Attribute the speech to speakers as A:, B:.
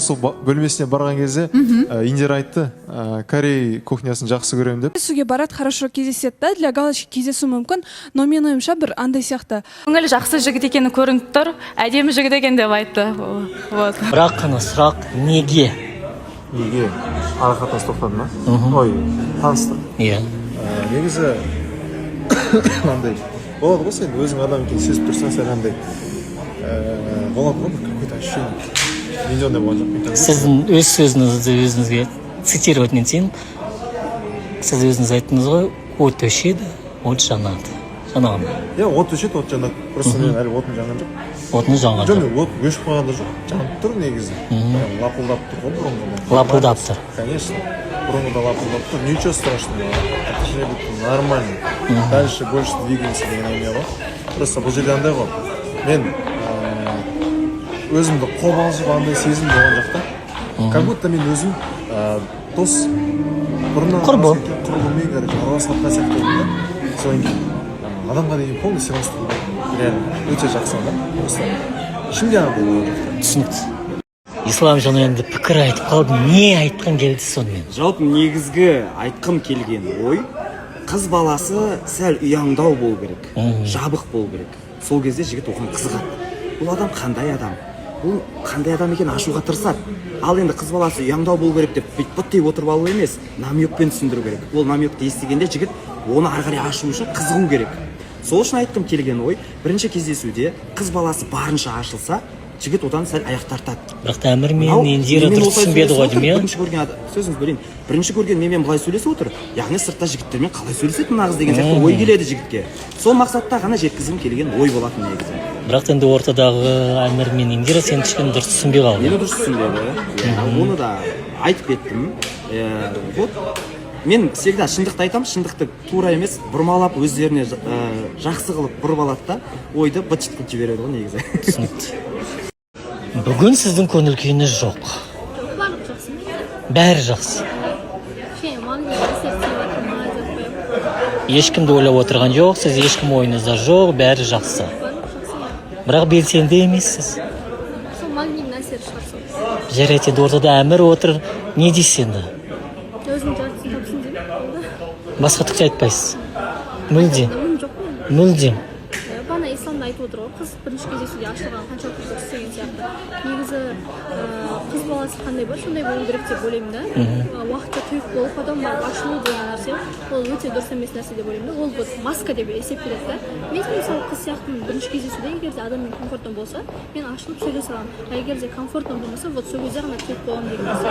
A: Сол бөлмесіне барған кезде Индира айтты, Корей кухнясын жақсы көремін деп.
B: Кездесуге барат, хорошо кездеседі да, для галочки кездесу мүмкін, но мен ойымша бір андай сияқты.
C: Көңілі жақсы жігіт екені көрініп тұр, әдемі жігіт екен деп айтты.
D: Бірақ қана сұрақ неге?
A: Неге? Арақатыныз тоқтады ма? Ой, таныстық.
D: Иә.
A: Негізі андай болады ғой, сен өзің адам екен сезіп тұрсаң, сен андай болады ғой, какой-то ощущение. Менде ондай болған жоқ.
D: Сіздің өз сөзіңізді өзіңізге цитировать етсем, сіз өзіңіз айттыңыз ғой, от өшеді, от жанады. Жанады.
A: Иә, от өшеді, от жанады. Просто мен әлі отын жанған жоқ.
D: Отын жанған жоқ.
A: Жоқ, от өшіп қалған да жоқ. Жанып тұр негізі. Лапылдап тұр ғой бұрынғыда.
D: Лапылдап тұр.
A: Конечно. Бұрынғыда лапылдап тұр. Ничего страшного. Отношение будет нормально. Дальше больше двигаемся деген әңгіме ғой. Просто бұл жерде андай ғой. Мен өзімді қобалжып андай сезім болған жоқ та. Как будто мен өзім дос бұрыннан құрбымен араласқан сияқты болдым да. Содан кейін адамға деген полный сыйластық реально өте жақсы да. Просто ішімде андай болады.
D: Түсінікті. Ислам жаны енді пікір айтып қалды. Не айтқым келді сонымен?
E: Жалпы негізгі айтқым келген ой, қыз баласы сәл ұяңдау болу керек, жабық болу керек. Сол кезде жігіт оған қызығады. Бұл адам қандай адам? Бұл қандай адам екен ашуға тырысады. Ал енді қыз баласы ұяңдау болу керек деп бүт-бүттей отырып алу емес, намекпен түсіндіру керек. Ол намекті естігенде жігіт оны ары қарай ашу үшін қызығу керек. Сол үшін айтқым келген ой, бірінші кездесуде қыз баласы барынша ашылса, жігіт одан сәл аяқ тартады.
D: Бірақ та Әмір мен Индира дұрыс түсінбеді ғой деймін, иә?
E: Бірінші көрген сөзіңізді бөлейін. Бірінші көрген менімен былай сөйлесіп отыр. Яғни сыртта жігіттермен қалай сөйлеседі мына қыз деген сияқты ой келеді жігітке. Сол мақсатта ғана жеткізгім келген ой болатын негізі.
D: Бірақ енді ортадағы Әмір мен Индира сен кішкене дұрыс түсінбей қалды.
E: Мені дұрыс түсінбеді. Оны да айтып кеттім. Вот мен всегда шындықты айтамын, шындықты тура емес, бұрмалап өздеріне жақсы қылып бұрып алады да, ойды быт-шыт жібереді ғой негізі.
D: Түсінікті. Бүгін сіздің көңіл күйіңіз жоқ. Бәрі жақсы. Ешкімді ойлап отырған жоқ, сіз ешкім ойыңызда жоқ, бәрі жақсы. Бірақ белсенді емессіз. Жарайды, ортада Әмір отыр, не дейсіз енді? Басқа түкте айтпайсыз. Мүлдем.
F: Бана исламда айтып отыр ғой, қыз бірінші кездесуде ашылған қаншалықты дұрыс деген сияқты. Негізі қыз баласы қандай бар, сондай болу керек деп ойлаймын да. Уақытта тұйық болып адам барып ашылу деген нәрсе, ол өте дұрыс емес нәрсе деп ойлаймын да. Ол бір маска деп есептеледі да. Мен мысалы қыз сияқтымын, бірінші кездесуде егер де адаммен комфортно болса, мен ашылып сөйлесе аламын. А егер де комфортно болмаса, вот сол кезде ғана тұйық боламын деген нәрсе.